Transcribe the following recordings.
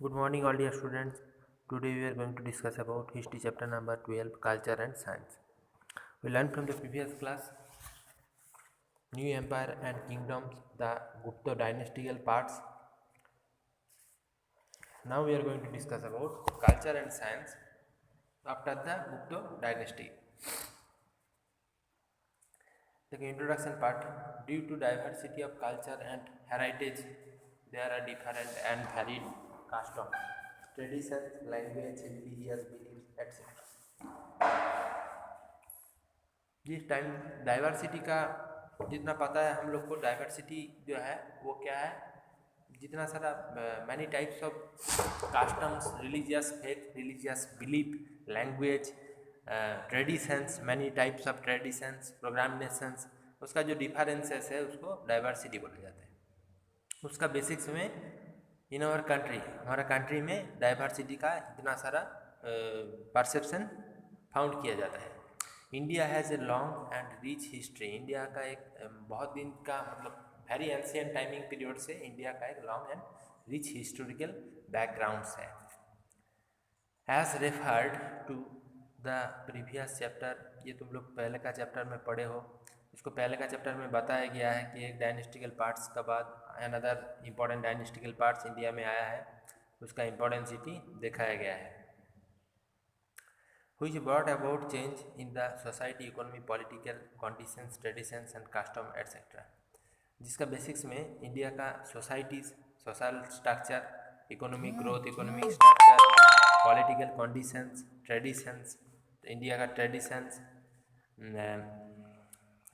Good morning, all dear students. Today we are going to discuss about history chapter number 12, culture and science. We learned from the previous class new empire and kingdoms, the Gupta dynastical parts. Now we are going to discuss about culture and science after the Gupta dynasty. The introduction part. Due to diversity of culture and heritage, there are different and varied customs, traditions, language, religious beliefs, etc. जिस time diversity का जितना पता है हम लोग को, diversity जो है वो क्या है, जितना सारा many types of customs, religious faith, religious belief, language, traditions, many types of traditions, प्रोग्रामिनेशंस, उसका जो डिफरेंसेस है उसको डाइवर्सिटी बोला जाता है। उसका बेसिक्स में इन आवर कंट्री, हमारा कंट्री में डाइवर्सिटी का इतना सारा परसेप्शन फाउंड किया जाता है। India has a long and rich history. India का एक बहुत दिन का मतलब वेरी एंशियंट टाइमिंग पीरियड से इंडिया का एक long and rich historical backgrounds है। As referred to the previous chapter, ये तुम लोग पहले का चैप्टर में पढ़े हो। इसको पहले का चैप्टर में बताया गया है कि एक डायनेस्टिकल पार्ट्स का बाद अनदर इम्पॉर्टेंट डायनेस्टिकल पार्ट्स इंडिया में आया है, उसका इम्पोर्टेंसिटी दिखाया गया है। which brought about change in the society, economy, political conditions, traditions and custom etc. जिसका बेसिक्स में इंडिया का societies, social structure, economic growth, economic structure, political conditions, traditions, India का ट्रेडिशंस,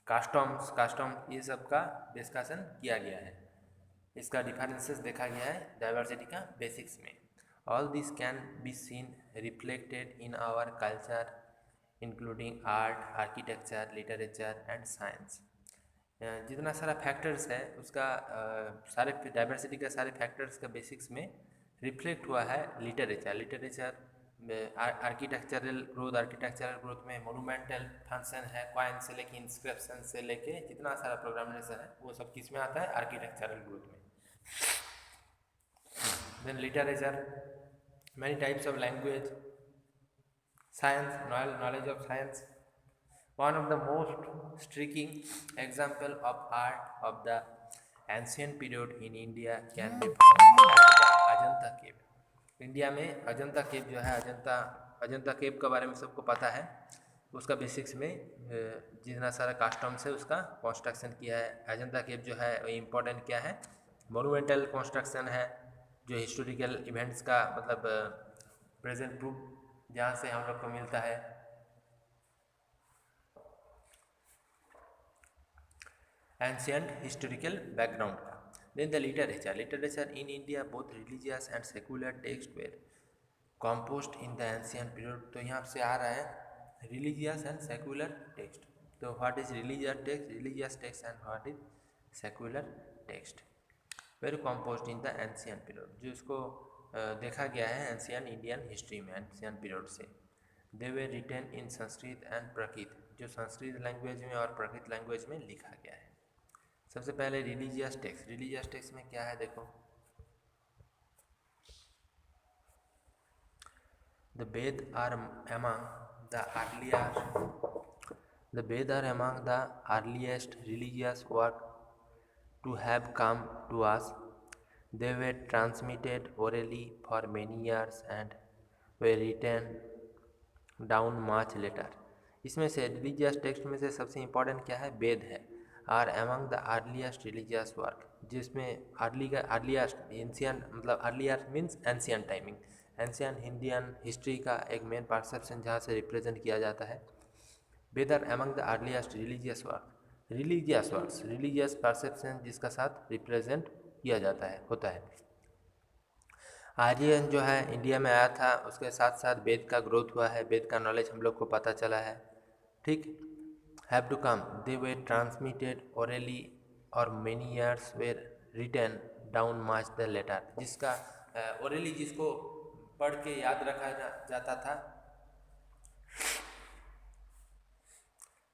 कस्टम, ये सब का डिस्कशन किया गया है। इसका डिफरेंसेस देखा गया है डाइवर्सिटी का बेसिक्स में। All this can be seen reflected in our culture, including art, architecture, literature and science. जितना सारा फैक्टर्स है उसका सारे डाइवर्सिटी का सारे फैक्टर्स का बेसिक्स में रिफ्लेक्ट हुआ है लिटरेचर, आर्किटेक्चरल ग्रोथ में मोनूमेंटल फंक्शन है, कॉइन से लेके इंस्क्रिप्शन से लेके जितना सारा प्रोग्रामेशन है वो सब किस में आता है, आर्किटेक्चरल ग्रोथ में। Then literature, many types of language, science, knowledge of science. One of the most striking example of art of the ancient period in India can be found at the Ajanta cave. India में अजंता केव जो है, अजंता केव के बारे में सबको पता है। उसका बेसिक्स में जितना सारा कस्टम्स है उसका कंस्ट्रक्शन किया है। अजंता केव जो है इम्पोर्टेंट क्या है, मोनूमेंटल कंस्ट्रक्शन है, जो हिस्टोरिकल इवेंट्स का मतलब प्रेजेंट प्रूफ जहाँ से हम लोग को मिलता है। एंशियंट हिस्टोरिकल बैकग्राउंड का। Then the literature in India both religious and secular text were composed in the ancient period. तो यहाँ से आ रहा है रिलीजियस एंड सेकुलर टेक्स्ट। तो what is religious text and what is secular text were composed in the ancient period, जो इसको देखा गया है एंशियंट इंडियन हिस्ट्री में एंशियंट पीरियड से। They were written in Sanskrit and Prakrit, जो संस्कृत लैंग्वेज में और प्राकृत लैंग्वेज में लिखा गया है। सबसे पहले रिलीजियस टेक्स्ट में क्या है देखो, the Veda are among the earliest religious work to have come to us. They were transmitted orally for many years and were written down much later. इसमें से रिलीजियस टेक्स्ट में से सबसे इम्पोर्टेंट क्या है, वेद है। Are among the earliest religious work, जिसमें earliest ancient मतलब earliest means ancient timing, ancient Indian history का एक मेन परसेप्शन जहाँ से रिप्रेजेंट किया जाता है। Veda are among the earliest religious work, religious perception जिसका साथ रिप्रेजेंट किया जाता है होता है। आर्यन जो है इंडिया में आया था, उसके साथ साथ वेद का ग्रोथ हुआ है, वेद का नॉलेज हम लोग को पता चला है। ठीक, have to come, they were transmitted orally और many years were written down much the later, जिसका ओरली जिसको पढ़ के याद रखा जाता था।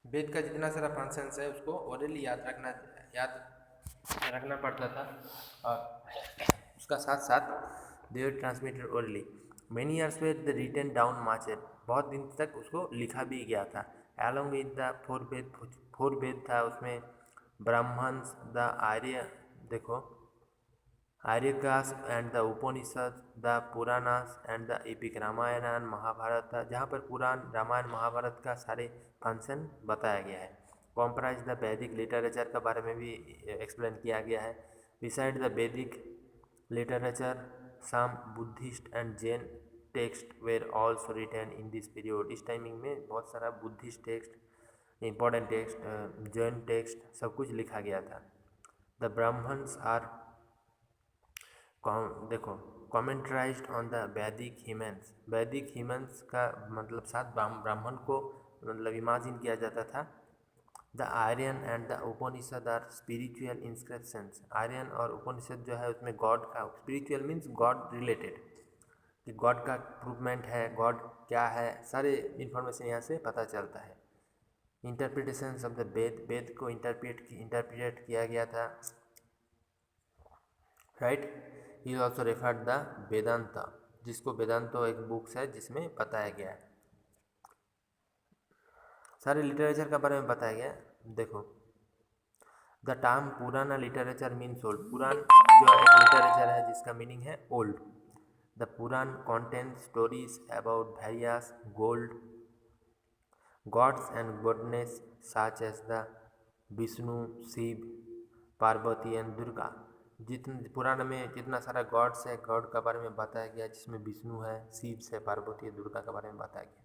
वेद का जितना सारा फंक्शंस है उसको ओरली याद रखना पड़ता था, और उसका साथ साथ they were transmitted orally. Many years were the written down matched, बहुत दिन तक उसको लिखा भी गया था। Along with the four Veda था उसमें, ब्राह्मण्स, द आर्य, देखो Aryakas and the Upanishad, the Puranas and the epic, Ramayana and Mahabharata था, जहाँ पर पुराण रामायण महाभारत का सारे फंक्शन बताया गया है। कॉम्प्राइज द वैदिक लिटरेचर के बारे में भी एक्सप्लेन किया गया है। Beside the Vedic literature some Buddhist and Jain text were also written in this period. इस टाइमिंग में बहुत सारा Buddhist text, important text, Jain text सब कुछ लिखा गया था। द ब्राह्मण्स आर देखो commentarized on the Vedic humans, Vedic humans का मतलब साथ ब्राह्मण को मतलब इमेजिन किया जाता था। The Aryan and the Upanishad are spiritual inscriptions, Aryan और उपनिषद जो है उसमें गॉड का, स्पिरिचुअल मीन्स गॉड रिलेटेड, कि गॉड का प्रूवमेंट है, गॉड क्या है, सारे इन्फॉर्मेशन यहाँ से पता चलता है। इंटरप्रिटेशंस ऑफ द वेद, वेद को इंटरप्रिटेट किया गया था, right. He also referred the Vedanta, जिसको वेदांतो एक बुक्स है जिसमें बताया गया है, सारे लिटरेचर के बारे में बताया गया है। देखो the term Purana literature means old, Purana जो एक लिटरेचर है जिसका मीनिंग है old. The Purana content stories about various gods and goddess such as the Vishnu, Shiva, Parvati and Durga. जितने पुराण में जितना सारा गॉड्स है, गॉड के बारे में बताया गया, जिसमें विष्णु है, शिव से, पार्वती है, दुर्गा के बारे में बताया गया।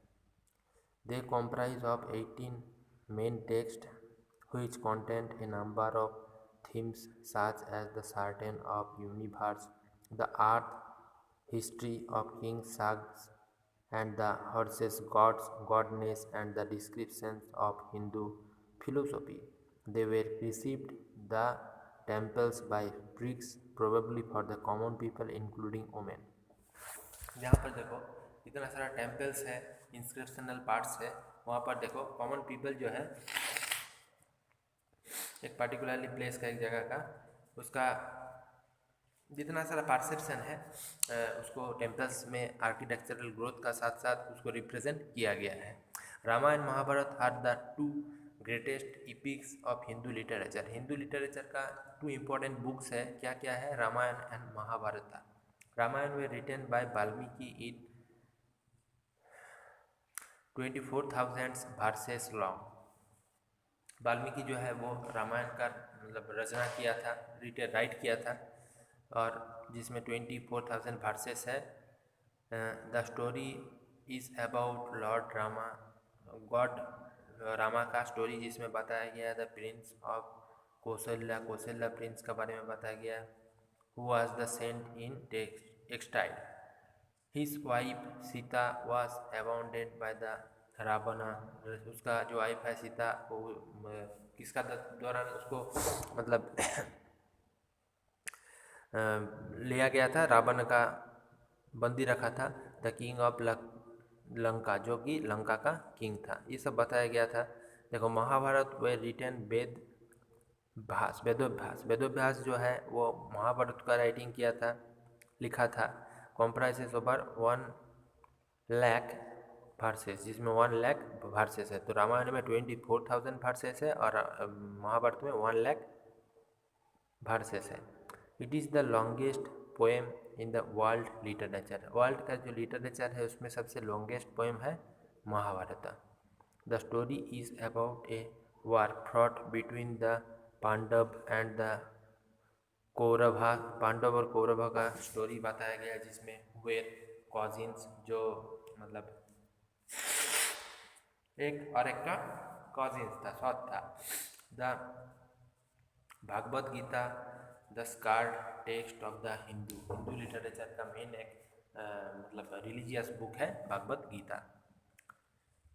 They comprise of 18 main text which content a number of themes such as the certain of universe, the earth, history of kings, sagas, and the horses, gods, godness, and the descriptions of Hindu philosophy. They were received the temples by priests, probably for the common people, including women. जहाँ पर देखो इतना सारा temples है, inscriptional parts है, वहाँ पर देखो कॉमन पीपल जो है एक पर्टिकुलरली प्लेस का, एक जगह का, उसका जितना सारा परसेप्शन है उसको टेम्पल्स में आर्किटेक्चरल ग्रोथ का साथ साथ उसको रिप्रेजेंट किया गया है। Ramayana Mahabharata are the two greatest epics of Hindu literature, Hindu literature का टू इम्पोर्टेंट बुक्स है, क्या क्या है, Ramayana and Mahabharata. Ramayana were written by Valmiki in 24,000 verses long. Valmiki जो है वो रामायण का मतलब रचना किया था, राइट किया था, और जिसमें 24,000 वर्सेस है। The story is about lord Rama, god Rama का स्टोरी जिसमें बताया गया है। The prince of Kaushalya, Kaushalya prince के बारे में बताया गया, who was the sent in exile. His wife Sita was abounded by the Ravana, उसका जो वाइफ है सीता को किसका दौरान उसको मतलब लिया गया था, रावण का बंदी रखा था। द किंग ऑफ लंका, जो कि लंका का किंग था, ये सब बताया गया था। देखो महाभारत वे रिटन वेदोभ्यास जो है वो महाभारत का राइटिंग किया था, लिखा था। कॉम्प्राइजेस ओवर 1 लाख वर्सेस, जिसमें 1 लाख वर्सेस है। तो रामायण में 24,000 वर्सेस है और महाभारत में 1 लाख वर्सेस है। It is the longest poem in the world literature, world का जो लिटरेचर है उसमें सबसे लॉन्गेस्ट पोएम है Mahabharata. The story is about a war fought between the Pandava and the Kaurava, Pandava और कौरभा का स्टोरी बताया गया, जिसमें वेर कॉजिन्स, जो मतलब एक और एक का कॉजिन्स था, सौत था। The Bhagavad Gita the sacred text of the Hindu literature का मेन एक मतलब रिलीजियस बुक है Bhagavad Gita.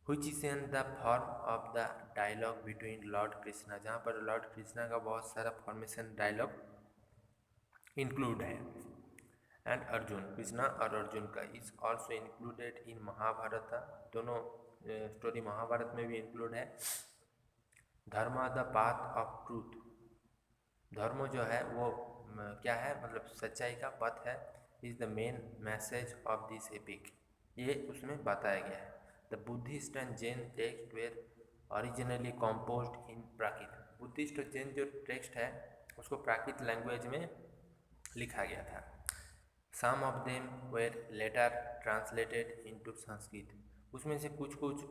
which is in the form of the dialogue between lord Krishna, जहाँ पर लॉर्ड कृष्णा का बहुत सारा फॉर्मेशन डायलॉग इंक्लूड है, एंड अर्जुन, कृष्णा और अर्जुन का is also included in Mahabharat, दोनों स्टोरी महाभारत में भी इंक्लूड है। Dharma the path of truth, धर्म जो है वो क्या है, मतलब सच्चाई का पथ है। Is the main message of this epic. ये उसमें बताया गया है। The Buddhist and Jain text were originally composed in Prakrit. Buddhist और जैन जो टेक्स्ट है उसको प्राकृत लैंग्वेज में लिखा गया था। Some of them were later translated into Sanskrit. उसमें से कुछ कुछ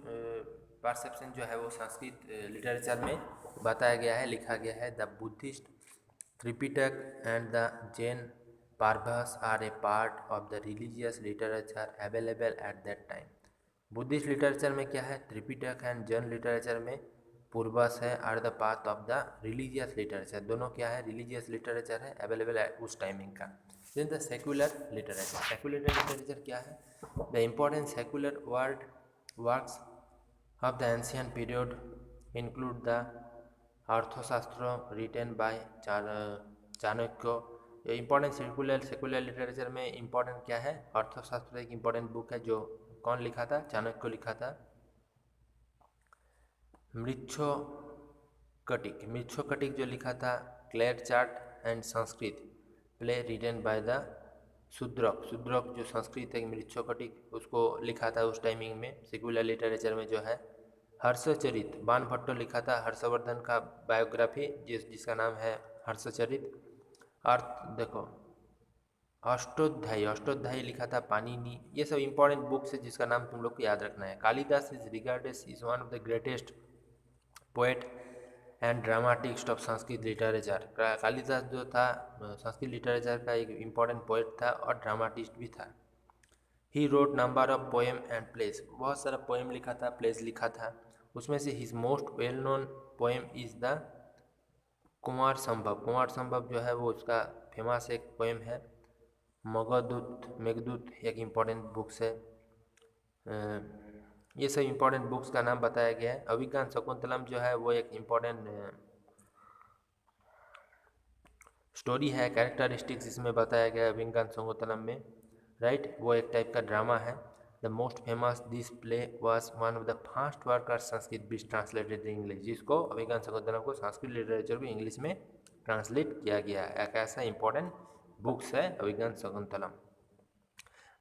परसेप्शन जो है वो संस्कृत लिटरेचर में बताया गया है, लिखा गया है। The Buddhist Tripitaka and the Jain Parvas are a part of the religious literature available at that time. Buddhist literature में क्या है, त्रिपिटक एंड जैन लिटरेचर में पूर्वस है, are the part of the religious literature. दोनों क्या है, रिलीजियस लिटरेचर है, अवेलेबल है उस टाइमिंग का। Then the secular literature. Secular literature क्या है, the important secular works of the ancient period include the Arthashastra written by Chanakya. Important secular literature में इम्पोर्टेंट क्या है, अर्थशास्त्र एक इम्पोर्टेंट बुक है जो कौन लिखा था, चाणक्य को लिखा था। मृच्छकटिक जो लिखा था clear chart and Sanskrit play written by the Shudraka जो संस्कृत है मृच्छकटिक उसको लिखा था उस टाइमिंग में। सेक्युलर लिटरेचर में जो है हर्षचरित बाणभट्ट लिखा था, हर्षवर्धन का बायोग्राफी जिसका नाम है हर्षचरित। अर्थ देखो अष्टोध्यायी लिखा था पाणिनि। ये सब इंपॉर्टेंट बुक्स है जिसका नाम तुम लोग को याद रखना है। Kalidas is regarded is one of the greatest poet and dramatist of Sanskrit literature. Kalidas जो था संस्कृत लिटरेचर का एक इम्पॉर्टेंट पोएट था और ड्रामाटिस्ट भी था। He road number of poem and place. बहुत सारा पोएम लिखा था, प्लेस लिखा था। उसमें से his most well known poem is the Kumar संभव जो है वो उसका फेमस एक पोएम है। मेघदूत एक इम्पॉर्टेंट बुक्स है। ये सब इम्पॉर्टेंट बुक्स का नाम बताया गया है। अभिज्ञान शकुंतलम जो है वो एक इम्पॉर्टेंट स्टोरी है, कैरेक्टरिस्टिक्स इसमें बताया गया है अभिज्ञान शकुंतलम में, राइट। वो एक टाइप का ड्रामा है। The most famous this play was one of the first work of Sanskrit beach translated in English. जिसको अभिज्ञान शकुंतलम को संस्कृत लिटरेचर को इंग्लिश में ट्रांसलेट किया गया है। एक ऐसा इंपॉर्टेंट बुक्स है अभिज्ञान शकुंतलम।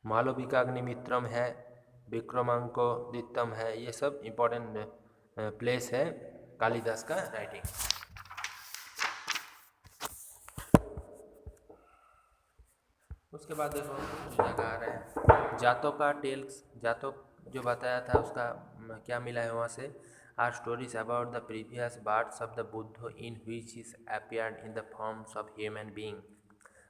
मालविकाग्निमित्रम है, विक्रमांको द्वितम है, ये सब इम्पोर्टेंट प्लेस है कालिदास का राइटिंग। उसके बाद देखो जगह आ रहा है जातों का टेल्स। जातों जो बताया था उसका क्या मिला है वहाँ से, are stories about the previous births of the Buddha in which is appeared in the forms of human being.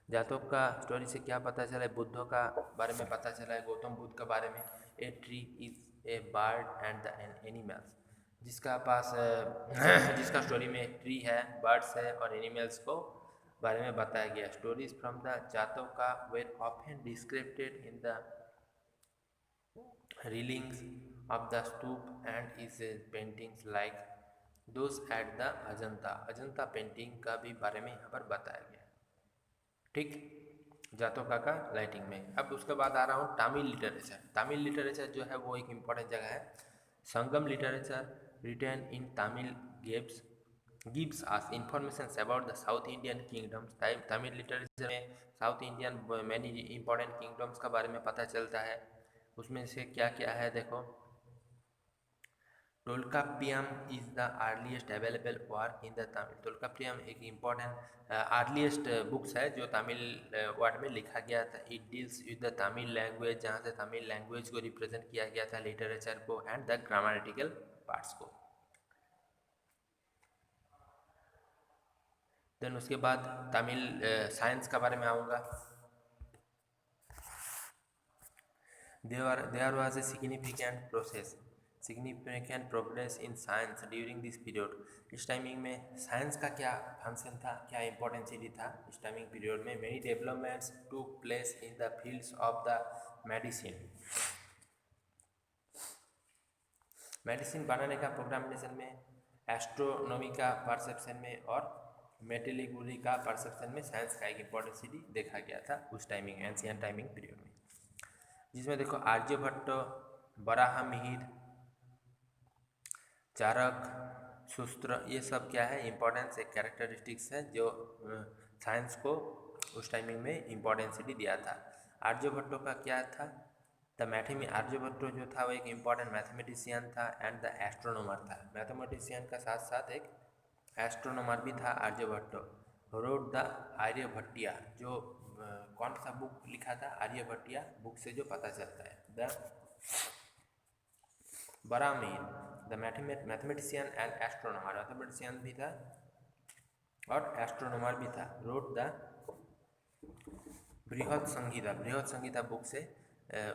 जातों का स्टोरी से क्या पता चला है, बुद्धों का बारे में पता चला है, गौतम बुद्ध के बारे में। A tree is a bird and the animals. जिसका स्टोरी में ट्री है, बर्ड्स है और एनिमल्स को बारे में बताया गया। Stories from the Jataka were often descripted in the railings of the stupa and is paintings like those at the Ajanta painting का भी बारे में यहाँ पर बताया गया, ठीक, जातोका का राइटिंग में। अब उसके बाद आ रहा हूँ तमिल लिटरेचर। तमिल लिटरेचर जो है वो एक इम्पॉर्टेंट जगह है। Sangam literature written in Tamil gives us information about the South Indian kingdoms। Tamil literature में South Indian many important kingdoms का बारे में पता चलता है। उसमें से क्या क्या है देखो, Tolkappiyam is the earliest available work in the Tamil. Tolkappiyam एक इम्पॉर्टेंट अर्लीस्ट बुक्स है जो तमिल वर्ड में लिखा गया था। It deals with the Tamil language, जहाँ से तमिल लैंग्वेज को रिप्रेजेंट किया गया था लिटरेचर को, एंड द ग्रामेटिकल पार्ट्स को। देन उसके बाद तमिल साइंस का बारे में आऊँगा। There was a significant progress in science during this period. इस टाइमिंग में साइंस का क्या फंक्शन था, क्या इंपॉर्टेंसिटी था इस टाइमिंग पीरियड में। Many developments took place in the fields of the medicine बनाने का प्रोग्रामेशन में, एस्ट्रोनॉमी का परसेप्शन में और मेटेलिगुरी का परसेप्शन में साइंस का एक इंपॉर्टेंसिटी देखा गया था उस टाइमिंग एंशियंट टाइमिंग पीरियड में। जिसमें देखो आर्यभट्ट, वराहमिहिर, चारक, सूत्र, ये सब क्या है इंपॉर्टेंस एक कैरेक्टरिस्टिक्स है जो साइंस को उस टाइमिंग में इंपॉर्टेंसिटी दिया था। आर्यभट्टो का क्या था? आर्यभट्टो जो था वो एक इम्पॉर्टेंट मैथमेटिशियन था एंड द एस्ट्रोनॉमर था। मैथमेटिशियन का साथ साथ एक एस्ट्रोनॉमर भी था आर्यभट्टो। रोड द आर्यभट्टिया, जो कौन सा बुक लिखा था? आर्यभट्टिया बुक से जो पता चलता है। The Varahamihira, the mathematician and astronomer, mathematician भी था और एस्ट्रोनॉमर भी था। रोड द बृहद संहिता बुक से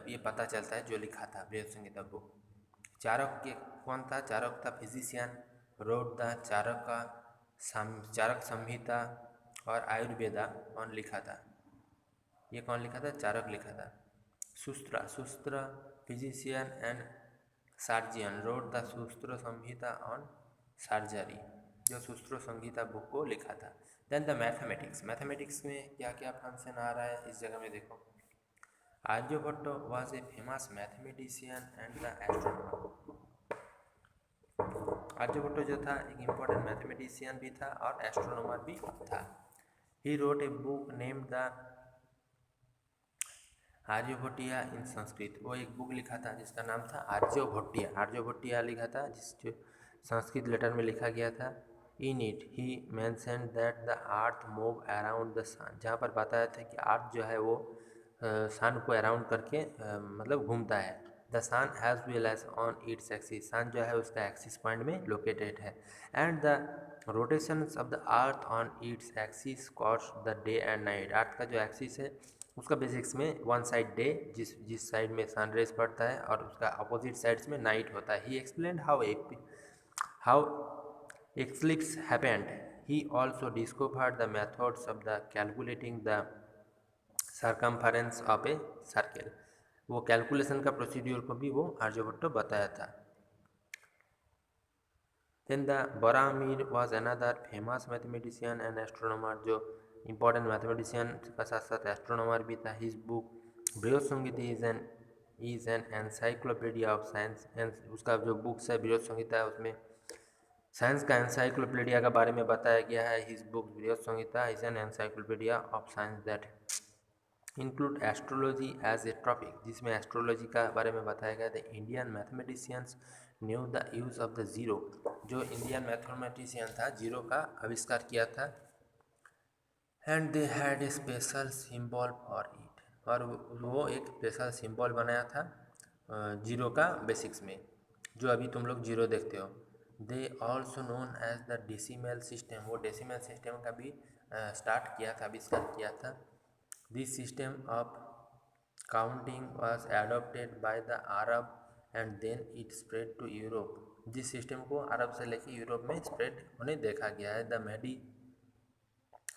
ये पता चलता है जो लिखा था बृहद संहिता बुक। चाणक्य के कौन था? चाणक्य था फिजिशियन। रोड द चाणक्य संहिता और आयुर्वेदा कौन लिखा था? ये कौन लिखा था? चाणक्य लिखा था। सूत्र physician and surgeon road the सूत्र संहिता ऑन सर्जरी, जो सूत्र संहिता बुक को लिखा था। देन द मैथमेटिक्स में क्या क्या फंक्शन आ रहा है इस जगह में देखो। Aryabhata was a famous mathematician and the astronomer. Aryabhata जो था एक इम्पोर्टेंट मैथमेटिशियन भी था और एस्ट्रोनॉमर भी था। He wrote a book named the Aryabhatiya in Sanskrit, वो एक बुक लिखा था जिसका नाम था आर्यभट्टिया लिखा था, जो संस्कृत लेटर में लिखा गया था। In it he mentioned that the earth move around the sun, जहाँ पर बताया था कि अर्थ जो है वो सन को अराउंड करके मतलब घूमता है। The sun as well as on its axis, sun जो है उसका एक्सिस पॉइंट में लोकेटेड है। And the rotation of the earth on its axis cause the day and night, earth का जो एक्सिस है उसका बेसिक्स में वन साइड डे, जिस साइड में सनराइज पड़ता है, और उसका अपोजिट साइड्स में नाइट होता है। He explained how eclipse happened. He also discovered the methods of the calculating the circumference of a circle, वो कैलकुलेशन का प्रोसीड्यूर को भी वो आर्यभट्टो बताया था। Then the Varahamihira was another famous mathematician and astronomer, जो इम्पॉर्टेंट मैथमेटिशियन का साथ साथ एस्ट्रोनॉमर भी था। His book Brihad Samhita is an encyclopedia of science, उसका जो बुक्स है बृहद संहिता है उसमें साइंस का एनसाइक्लोपीडिया के बारे में बताया गया है। His book Brihad Samhita is an encyclopedia of science that include astrology as a topic, जिसमें एस्ट्रोलॉजी का बारे में बताया गया। The Indian mathematicians knew the use of the zero, जो इंडियन मैथमेटिशियन था जीरो का आविष्कार किया था। And they had a special symbol for it, और वो एक स्पेशल सिंबल बनाया था जीरो का बेसिक्स में, जो अभी तुम लोग जीरो देखते हो। They also known as the decimal system, वो डेसिमल सिस्टम का भी स्टार्ट किया था, आविष्कार किया था। This system of counting was adopted by the Arab and then it spread to Europe, जिस सिस्टम को अरब से लेकर यूरोप में स्प्रेड होने देखा गया है।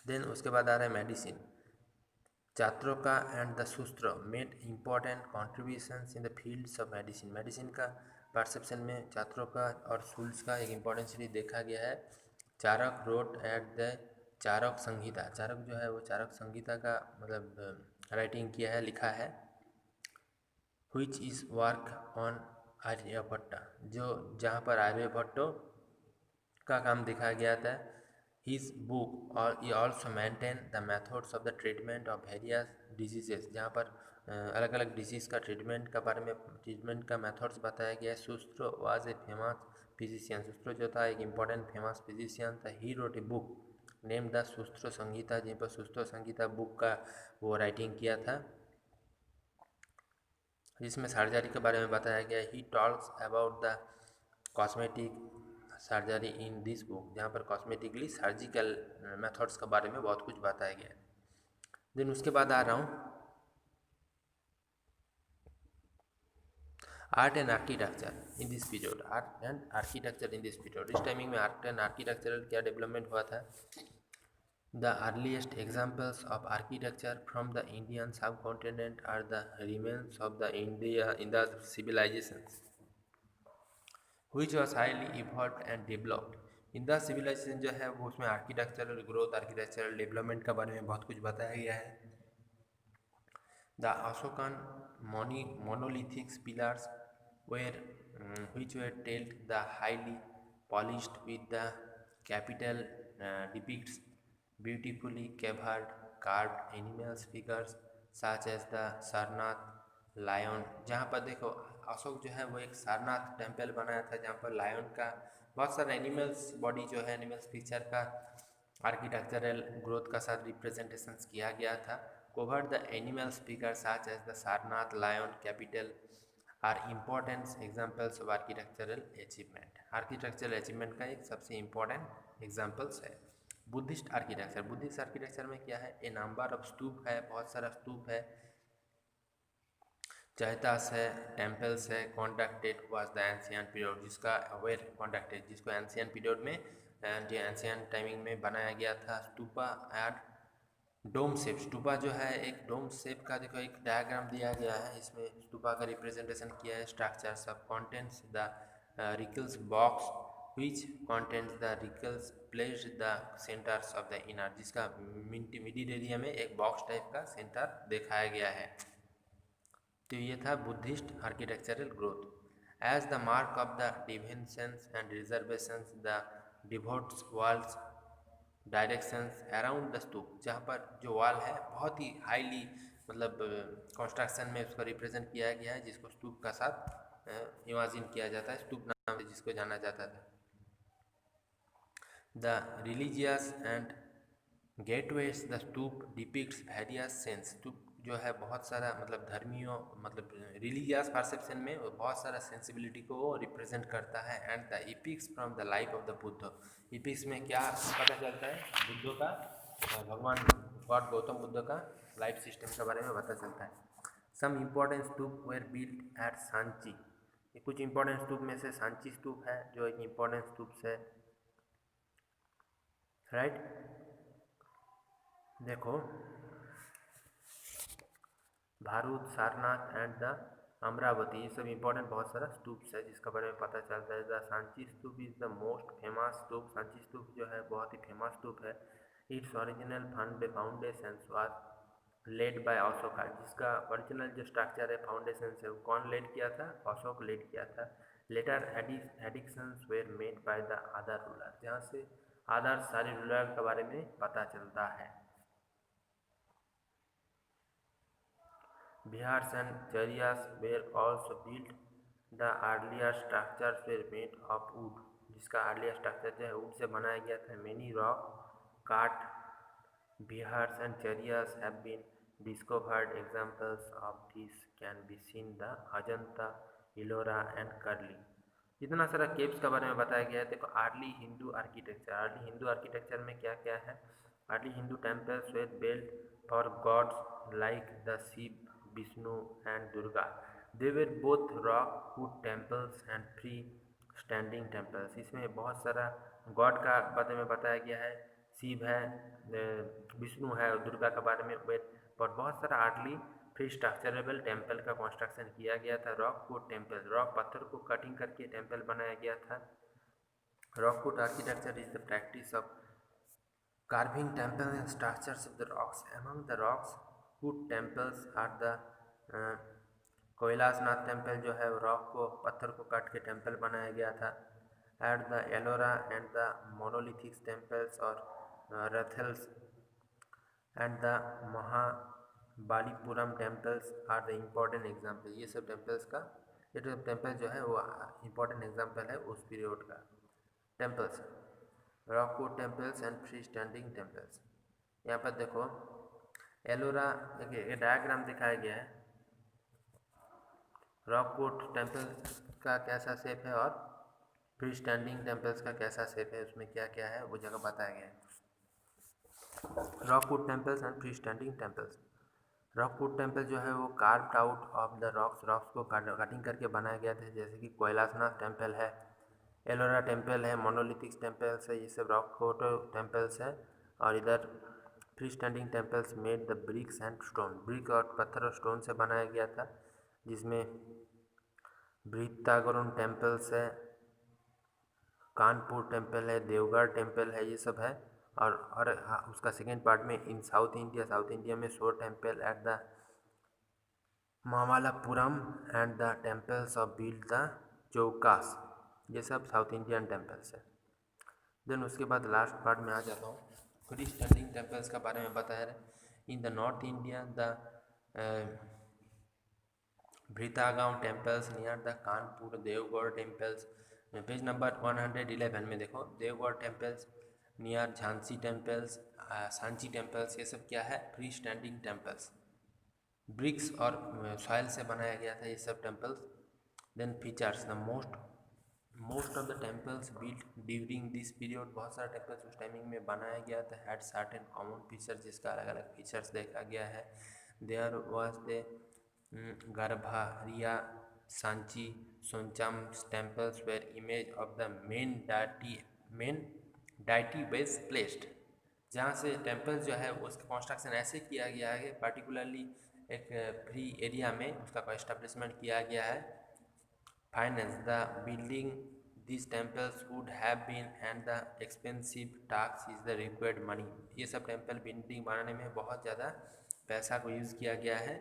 देन उसके बाद आ रहा है मेडिसिन। चात्रोका एंड द सूत्र made important contributions in the fields of medicine, medicine का परसेप्शन में चात्रोका और शूल्स का एक इम्पॉर्टेंट सीरीज देखा गया है। Charaka wrote at the Charaka Samhita, Charaka जो है वो चारक संहिता का मतलब राइटिंग किया है, लिखा है। Which is work on Aryabhatta, जो जहाँ पर आर्यभट्टो का काम दिखाया गया था। हिज बुक और ये also maintain the methods of the treatment of various diseases, जहाँ पर अलग अलग डिजीज़ का ट्रीटमेंट का बारे में ट्रीटमेंट का मेथड्स बताया गया है। सूत्र वाज ए फेमस फिजिशियन, सूत्र जो था एक इम्पॉर्टेंट फेमस फिजिशियन था। He wrote a book name the सूत्र संहिता, जिन पर सूत्र संहिता बुक का वो राइटिंग किया था, जिसमें सर्जरी के बारे में बताया गया। He talks about the cosmetic surgery in this book, जहाँ पर कॉस्मेटिकली सर्जिकल मेथड्स के बारे में बहुत कुछ बताया गया है। देन उसके बाद आ रहा हूँ art and architecture in this period, art and architecture in this period. इस टाइमिंग में आर्ट एंड आर्किटेक्चरल क्या डेवलपमेंट हुआ था। The earliest examples of architecture from the Indian subcontinent are the remains of the India in the civilizations which was highly evolved and developed in the civilization, जो है वो उसमें architectural growth architectural development के बारे में बहुत कुछ बताया गया है। The Ashokan monolithic pillars were which were tilt the highly polished with the capital depicts beautifully carved animals figures such as the Sarnath lion. जहाँ पर देखो अशोक जो है वो एक सारनाथ टेम्पल बनाया था जहाँ पर लायन का बहुत सारे एनिमल्स बॉडी जो है एनिमल्स पिक्चर का आर्किटेक्चरल ग्रोथ का साथ रिप्रेजेंटेशन किया गया था। Cover the animals figure such as the Sarnath lion capital are important examples of architectural achievement. Architectural achievement का एक सबसे इम्पोर्टेंट एग्जाम्पल्स है। बुद्धिस्ट आर्किटेक्चर में क्या है, ए नंबर ऑफ स्तूप है, बहुत सारा स्तूप है, चैतास है, टेम्पल्स है, कॉन्डक्टेड वाज द एंशियंट पीरियड, जिसका वेर कॉन्डक्टेड जिसको एंशियंट पीरियड में जो एंशियंट टाइमिंग में बनाया गया था। Stupa and dome shape, stupa जो है एक डोम शेप का देखो एक डायग्राम दिया गया है, इसमें स्तूपा का रिप्रेजेंटेशन किया है। स्ट्रक्चर सब contents the relics box which contents the relics placed the centres of the inner, जिसका मिडिल एरिया में एक बॉक्स टाइप का सेंटर दिखाया गया है। तो ये था Buddhist architectural growth. As the mark of the divisions and reservations the devotes walls directions around the stupa, जहाँ पर जो वॉल है बहुत ही हाईली मतलब कंस्ट्रक्शन में उसको रिप्रेजेंट किया गया है, जिसको स्तूप का साथ इमेजिन किया जाता है, स्तूप नाम से जिसको जाना जाता था। The religious and gateways the stupa depicts various sense, stupa जो है बहुत सारा मतलब धर्मियों मतलब रिलीजियस परसेप्शन में बहुत सारा सेंसिबिलिटी को वो रिप्रेजेंट करता है। And the इपिक्स from the life of the Buddha, इपिक्स में क्या पता चलता है, बुद्ध का भगवान गॉड गौतम बुद्ध का लाइफ सिस्टम के बारे में पता चलता है। Some important stupa were built at Sanchi, ये कुछ इंपॉर्टेंट स्तूप में से सांची स्तूप है जो एक इम्पोर्टेंट स्तूप है, राइट। देखो भारूद, सारनाथ एंड द अमरावती, ये सब इंपॉर्टेंट बहुत सारा स्तूप्स है जिसका बारे में पता चलता है। The Sanchi stupa is the most famous stupa, Sanchi stupa जो है बहुत ही फेमस स्तूप है। It's original foundation was laid by Ashoka, जिसका ओरिजिनल जो स्ट्रक्चर है फाउंडेशन से वो कौन लेड किया था, अशोक लेड किया था। Later addictions were made by the other ruler, जहाँ से अदर सारे रूलर के बारे में पता चलता है। Vihars and chariots were also built. The earlier structures were made of wood, जिसका earlier structure जो है wood से बनाया गया था। Many rock cut vihars and chariots have been discovered. Examples of this can be seen the Ajanta, Ellora and Karli। जितना सारा caves का बारे में बताया गया है। देखो अर्ली हिंदू आर्किटेक्चर में क्या क्या है। Early Hindu temples were built for gods like the Shiva, Vishnu and Durga. They were both rock wood temples and free standing temples, इसमें बहुत सारा गॉड का बारे में बताया गया है, शिव है, विष्णु है और दुर्गा के बारे में और बहुत सारा अर्ली फ्री स्ट्रक्चरेबल टेम्पल का कंस्ट्रक्शन किया गया था। रॉक वुड टेम्पल, रॉक पत्थर को कटिंग करके टेम्पल बनाया गया था। Rock would architecture is the practice of carving temple and structures of the rocks. Among the rocks wood temples are the Kailashnath temple जो है रॉक को पत्थर को काट के टेम्पल बनाया गया था। At the Ellora and the monolithic temples और रथल्स and the Mahabalipuram temples are the important example. ये सब टेम्पल्स का ये तो टेम्पल जो है वो इम्पोर्टेंट एग्जाम्पल है उस पीरियड का temples. Rock cut temples and free standing temples, यहाँ पर देखो एलोरा एक डायग्राम दिखाया गया है। रॉकवुड टेम्पल का कैसा शेप है और फ्री स्टैंडिंग टेम्पल्स का कैसा शेप है, उसमें क्या क्या है वो जगह बताया गया है। Rock cut temples and free standing temples. Rock cut temple जो है वो carved out of the rocks को कटिंग करके बनाया गया था, जैसे कि कैलाशनाथ टेम्पल है, एलोरा टेम्पल है, मोनोलिथिक टेम्पल्स है, ये सब रॉकवुड टेम्पल्स है। और इधर free standing temples made the bricks and stone, brick और पत्थर और स्टोन से बनाया गया था, जिसमें बृहत्तागुरुन टेम्पल्स है, कानपुर टेम्पल है, देवगढ़ टेम्पल है, ये सब है। और उसका सेकेंड पार्ट में इन साउथ इंडिया में shore temple at the Mamallapuram and the temples of build the Cholas, ये सब साउथ इंडियन टेम्पल्स है। देन उसके बाद लास्ट पार्ट में आ जाता हूँ, फ्री स्टैंडिंग टेम्पल्स का बारे में बताया है। In the north India the Bhitargaon temples near the Kanpur Deogarh temples. Page number 111 में देखो, Deogarh temples near Jhansi temples, Sanchi temples, ये सब क्या है? फ्री स्टैंडिंग टेम्पल्स, ब्रिक्स और सॉइल से बनाया गया था ये सब temples. Then features, the most of the temples built during this period, बहुत सारे टेम्पल्स उस टाइमिंग में बनाया गया था, हैड सर्टेन कॉमन फीचर्स, जिसका अलग अलग फीचर्स देखा गया है। देयर वाज द गर्भारिया सांची सोनचाम temples where image of the main deity base placed, जहाँ से टेम्पल जो है उसका कंस्ट्रक्शन ऐसे किया गया है, पर्टिकुलरली एक फ्री एरिया में उसका एस्टेब्लिशमेंट किया गया है। Finance, the building this temples would have been and the expensive task is the required money, ये सब टेम्पल बिल्डिंग बनाने में बहुत ज़्यादा पैसा को यूज़ किया गया है।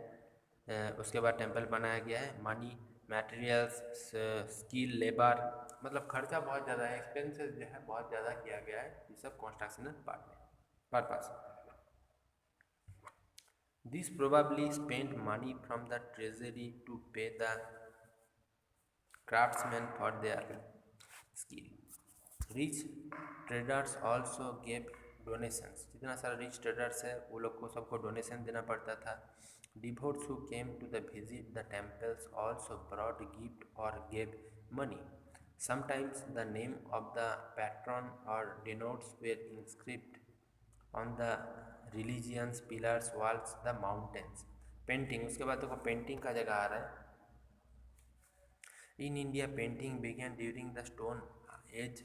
उसके बाद टेम्पल बनाया गया है। मनी, मटेरियल्स, स्किल, लेबर, मतलब खर्चा बहुत ज़्यादा है, एक्सपेंसेस जो है बहुत ज़्यादा किया गया है ये सब कंस्ट्रक्शनल पार्ट में purpose. This probably spent money from the treasury to pay the craftsmen for their skill. Rich traders also gave donations, जितना सारा रिच ट्रेडर्स है वो लोग को सबको डोनेशन देना पड़ता था। Devotees who came to the visit the temples also brought gift or gave money. Sometimes the name of the patron or denotes were inscribed on the religions pillars walls the mountains. Painting, उसके बाद देखो painting का जगह आ रहा है। In India, painting began during the Stone Age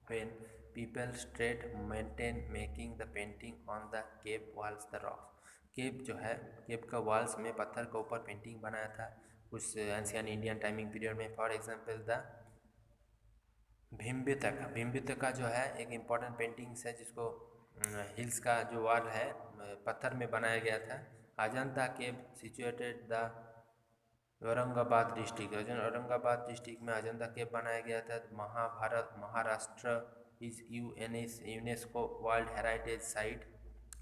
when people straight maintain making the painting on the cave walls, the rocks. केव जो है, केव का वॉल्स में पत्थर के ऊपर पेंटिंग बनाया था उस एंशियन इंडियन टाइमिंग पीरियड में। For example the Bhimbetka, Bhimbetka जो है एक इम्पॉर्टेंट पेंटिंग्स है जिसको हिल्स का जो वॉल है पत्थर में बनाया गया था। Ajanta cave situated the Aurangabad district, Aurangabad district में अजंता केव बनाया गया था। Maharashtra is UNESCO world heritage site,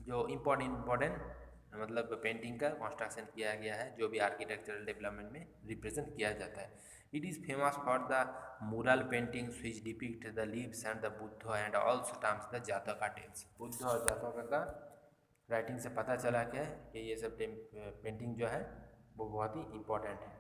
जो इम्पोर्टेंट मतलब पेंटिंग का कंस्ट्रक्शन किया गया है जो भी आर्किटेक्चरल डेवलपमेंट में रिप्रेजेंट किया जाता है। It is famous for the mural paintings which depict the lives and the Buddha and also terms the Jataka tales. Buddha और जातका का राइटिंग से पता चला कि ये सब पेंटिंग जो है वो बहुत ही इम्पोर्टेंट है।